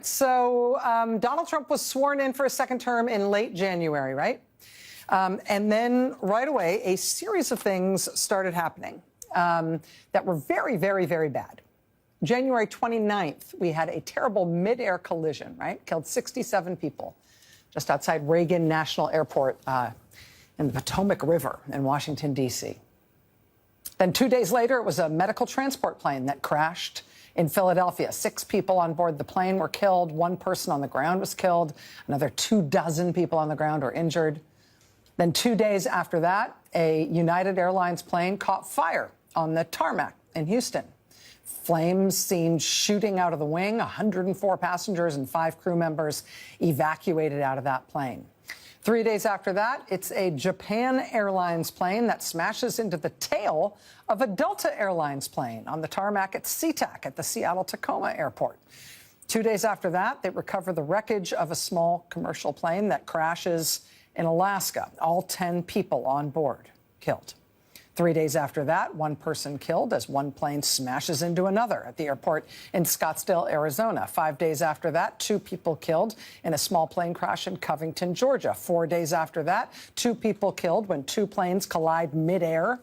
So Donald Trump was sworn in for a second term in late January, right? And then right away, a series of things started happening that were very, very, very bad. January 29th, we had a terrible mid-air collision, right? Killed 67 people just outside Reagan National Airport in the Potomac River in Washington, D.C. Then 2 days later, it was a medical transport plane that crashed in Philadelphia. 6 people on board the plane were killed. 1 person on the ground was killed. Another 24 people on the ground were injured. Then 2 days after that, a United Airlines plane caught fire on the tarmac in Houston. Flames seen shooting out of the wing. 104 passengers and 5 crew members evacuated out of that plane. 3 days after that, it's a Japan Airlines plane that smashes into the tail of a Delta Airlines plane on the tarmac at SeaTac at the Seattle-Tacoma airport. 2 days after that, they recover the wreckage of a small commercial plane that crashes in Alaska. All 10 people on board killed. 3 days after that, 1 person killed as 1 plane smashes into another at the airport in Scottsdale, Arizona. 5 days after that, 2 people killed in a small plane crash in Covington, Georgia. 4 days after that, 2 people killed when 2 planes collide midair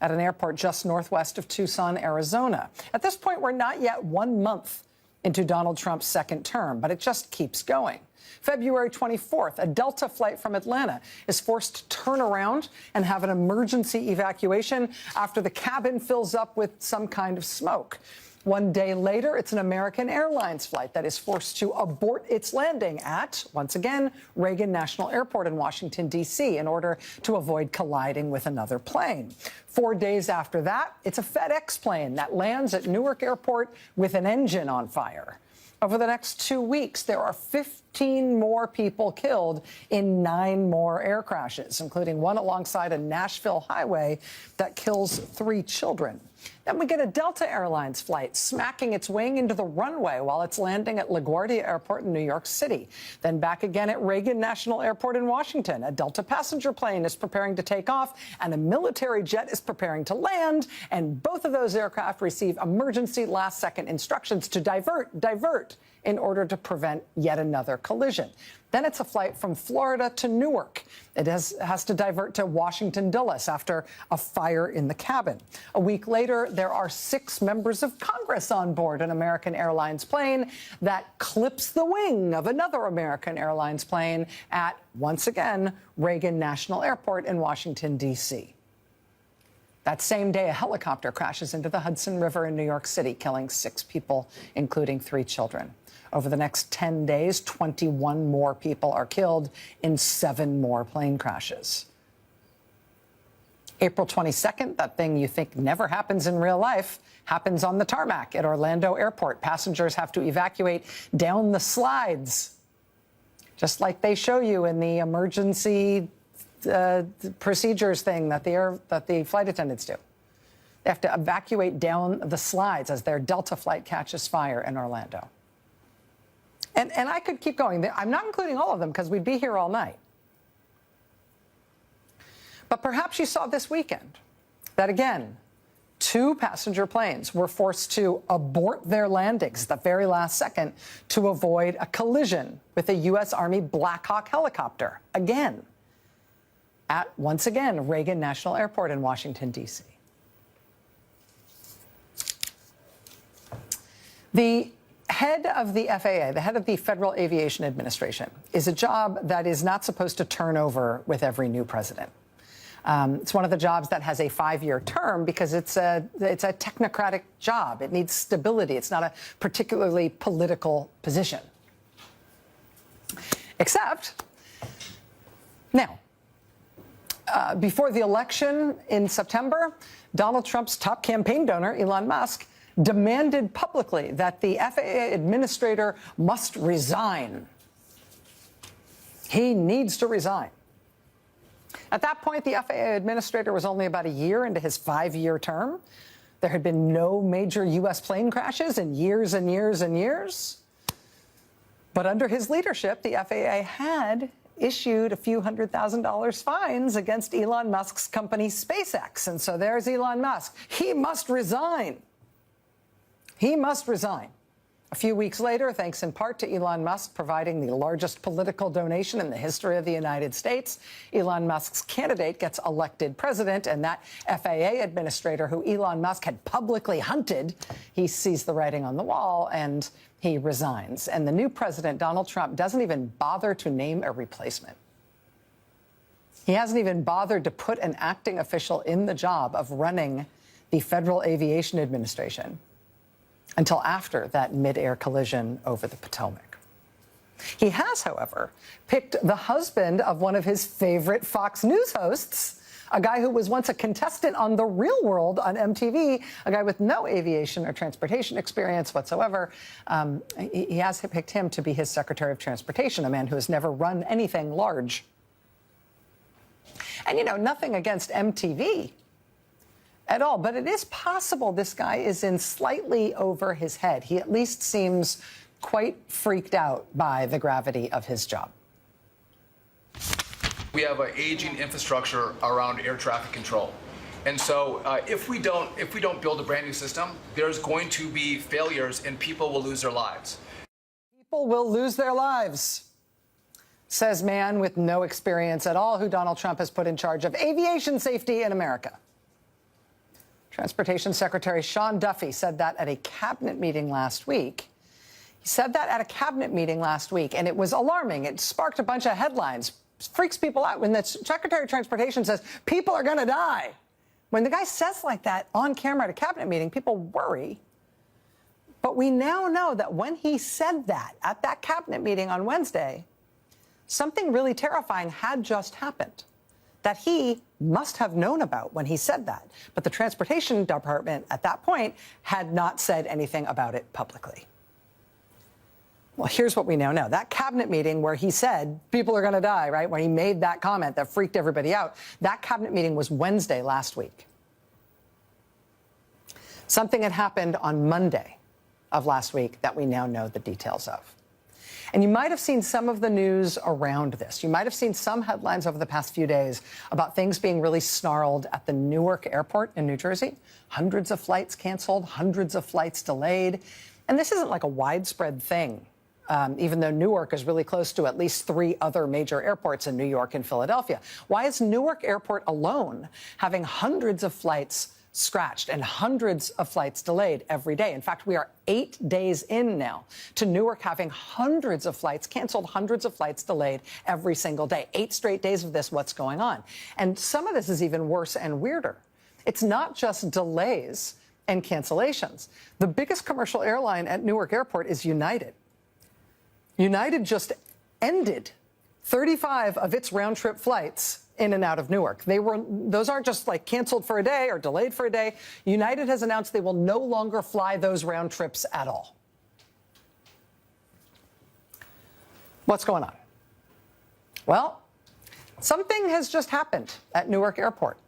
at an airport just northwest of Tucson, Arizona. At this point, we're not yet 1 month into Donald Trump's second term, but it just keeps going. February 24th, a Delta flight from Atlanta is forced to turn around and have an emergency evacuation after the cabin fills up with some kind of smoke. 1 day later, it's an American Airlines flight that is forced to abort its landing at, once again, Reagan National Airport in Washington, D.C., in order to avoid colliding with another plane. 4 days after that, it's a FedEx plane that lands at Newark Airport with an engine on fire. Over the next 2 weeks, there are 15 more people killed in 9 more air crashes, including one alongside a Nashville highway that kills 3 children. Then we get a Delta Airlines flight smacking its wing into the runway while it's landing at LaGuardia Airport in New York City. Then back again at Reagan National Airport in Washington. A Delta passenger plane is preparing to take off, and a military jet is preparing to land. And both of those aircraft receive emergency last-second instructions to divert in order to prevent yet another collision. Then it's a flight from Florida to Newark. It has to divert to Washington Dulles after a fire in the cabin. A week later, there are 6 members of Congress on board an American Airlines plane that clips the wing of another American Airlines plane at, once again, Reagan National Airport in Washington, D.C. That same day, a helicopter crashes into the Hudson River in New York City, killing 6 people, including 3 children. Over the next 10 days, 21 more people are killed in 7 more plane crashes. April 22nd, that thing you think never happens in real life, happens on the tarmac at Orlando Airport. Passengers have to evacuate down the slides, just like they show you in the emergency procedures thing that the flight attendants do. They have to evacuate down the slides as their Delta flight catches fire in Orlando. And I could keep going. I'm not including all of them because we'd be here all night. But perhaps you saw this weekend that, again, 2 passenger planes were forced to abort their landings at the very last second to avoid a collision with a U.S. Army Black Hawk helicopter, again, at, once again, Reagan National Airport in Washington, D.C. The head of the FAA, the head of the Federal Aviation Administration, is a job that is not supposed to turn over with every new president. It's one of the jobs that has a 5-year term because it's a technocratic job. It needs stability. It's not a particularly political position. Except, now, before the election in September, Donald Trump's top campaign donor, Elon Musk, demanded publicly that the FAA administrator must resign. He needs to resign. At that point, the FAA administrator was only about a year into his 5-year term. There had been no major U.S. plane crashes in years and years and years. But under his leadership, the FAA had issued a few $100,000 fines against Elon Musk's company, SpaceX. And so there's Elon Musk. He must resign. He must resign. A few weeks later, thanks in part to Elon Musk providing the largest political donation in the history of the United States, Elon Musk's candidate gets elected president, and that FAA administrator who Elon Musk had publicly hunted, he sees the writing on the wall and he resigns. And the new president, Donald Trump, doesn't even bother to name a replacement. He hasn't even bothered to put an acting official in the job of running the Federal Aviation Administration until after that mid-air collision over the Potomac. He has, however, picked the husband of one of his favorite Fox News hosts, a guy who was once a contestant on The Real World on MTV, a guy with no aviation or transportation experience whatsoever. He has picked him to be his Secretary of Transportation, a man who has never run anything large. And, you know, nothing against MTV at all, but it is possible this guy is in slightly over his head. He at least seems quite freaked out by the gravity of his job. We have an aging infrastructure around air traffic control. And so if we don't build a brand new system, there's going to be failures and people will lose their lives. People will lose their lives, says man with no experience at all who Donald Trump has put in charge of aviation safety in America. Transportation Secretary Sean Duffy said that at a cabinet meeting last week. He said that at a cabinet meeting last week, and it was alarming. It sparked a bunch of headlines, freaks people out when the Secretary of Transportation says people are going to die. When the guy says like that on camera at a cabinet meeting, people worry. But we now know that when he said that at that cabinet meeting on Wednesday, something really terrifying had just happened that he must have known about when he said that. But the Transportation Department at that point had not said anything about it publicly. Well, here's what we now know. That cabinet meeting where he said people are going to die, right, when he made that comment that freaked everybody out, that cabinet meeting was Wednesday last week. Something had happened on Monday of last week that we now know the details of. And you might have seen some of the news around this. You might have seen some headlines over the past few days about things being really snarled at the Newark airport in New Jersey. Hundreds of flights canceled, hundreds of flights delayed. And this isn't like a widespread thing, even though Newark is really close to at least 3 other major airports in New York and Philadelphia. Why is Newark Airport alone having hundreds of flights scratched and hundreds of flights delayed every day? In fact, we are 8 days in now to Newark having hundreds of flights canceled, hundreds of flights delayed every single day. 8 straight days of this. What's going on? And some of this is even worse and weirder. It's not just delays and cancellations. The biggest commercial airline at Newark Airport is United. United just ended 35 of its round-trip flights in and out of Newark. Those aren't just like canceled for a day or delayed for a day. United has announced they will no longer fly those round trips at all. What's going on? Well, something has just happened at Newark Airport.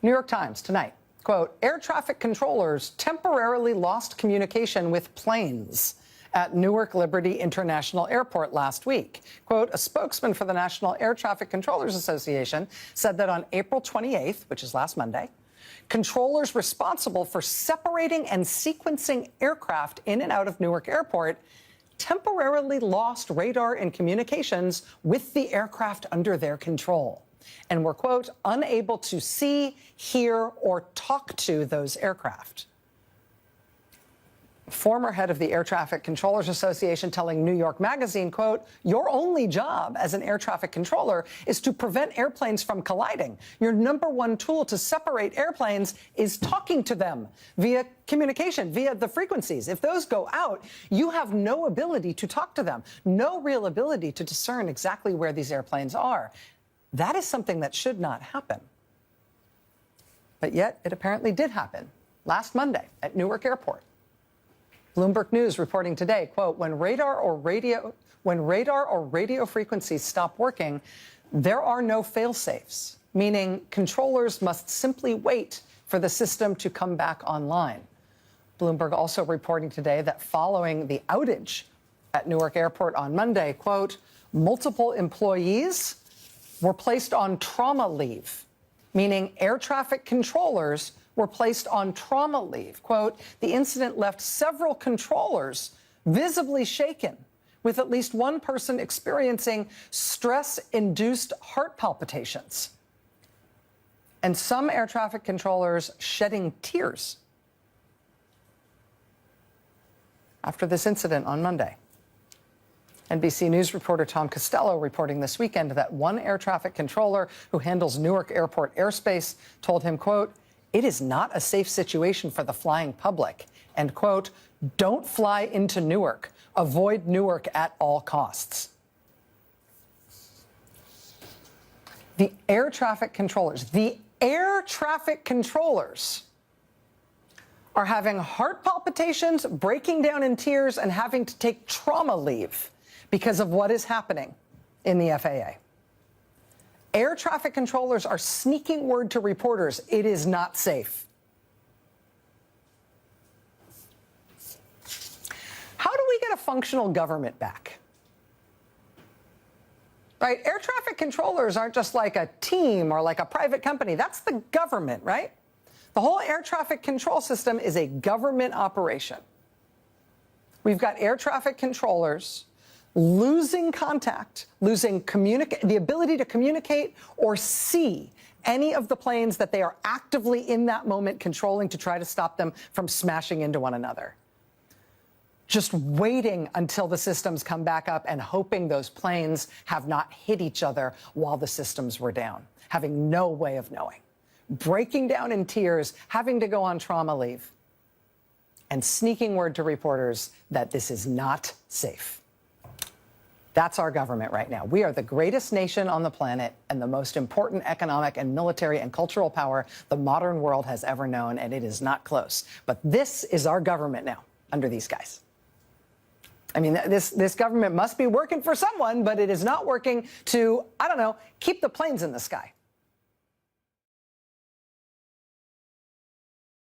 New York Times tonight, quote, air traffic controllers temporarily lost communication with planes at Newark Liberty International Airport last week. Quote, a spokesman for the National Air Traffic Controllers Association said that on April 28th, which is last Monday, controllers responsible for separating and sequencing aircraft in and out of Newark Airport temporarily lost radar and communications with the aircraft under their control and were, quote, unable to see, hear, or talk to those aircraft. Former head of the Air Traffic Controllers Association telling New York Magazine, quote, your only job as an air traffic controller is to prevent airplanes from colliding. Your #1 tool to separate airplanes is talking to them via communication, via the frequencies. If those go out, you have no ability to talk to them, no real ability to discern exactly where these airplanes are. That is something that should not happen. But yet it apparently did happen last Monday at Newark Airport. Bloomberg News reporting today, quote, when radar or radio frequencies stop working, there are no fail-safes, meaning controllers must simply wait for the system to come back online. Bloomberg also reporting today that following the outage at Newark Airport on Monday, quote, multiple employees were placed on trauma leave, meaning air traffic controllers were placed on trauma leave. Quote, the incident left several controllers visibly shaken, with at least one person experiencing stress-induced heart palpitations, and some air traffic controllers shedding tears after this incident on Monday. NBC News reporter Tom Costello reporting this weekend that one air traffic controller who handles Newark Airport airspace told him, quote, it is not a safe situation for the flying public, and, quote, don't fly into Newark. Avoid Newark at all costs. The air traffic controllers are having heart palpitations, breaking down in tears, and having to take trauma leave because of what is happening in the FAA. Air traffic controllers are sneaking word to reporters it is not safe. How do we get a functional government back? Right? Air traffic controllers aren't just like a team or like a private company. That's the government, right? The whole air traffic control system is a government operation. We've got air traffic controllers losing contact, losing the ability to communicate or see any of the planes that they are actively in that moment controlling to try to stop them from smashing into one another. Just waiting until the systems come back up and hoping those planes have not hit each other while the systems were down, having no way of knowing. Breaking down in tears, having to go on trauma leave, and sneaking word to reporters that this is not safe. That's our government right now. We are the greatest nation on the planet and the most important economic and military and cultural power the modern world has ever known, and it is not close. But this is our government now, under these guys. I mean, this government must be working for someone, but it is not working to, I don't know, keep the planes in the sky.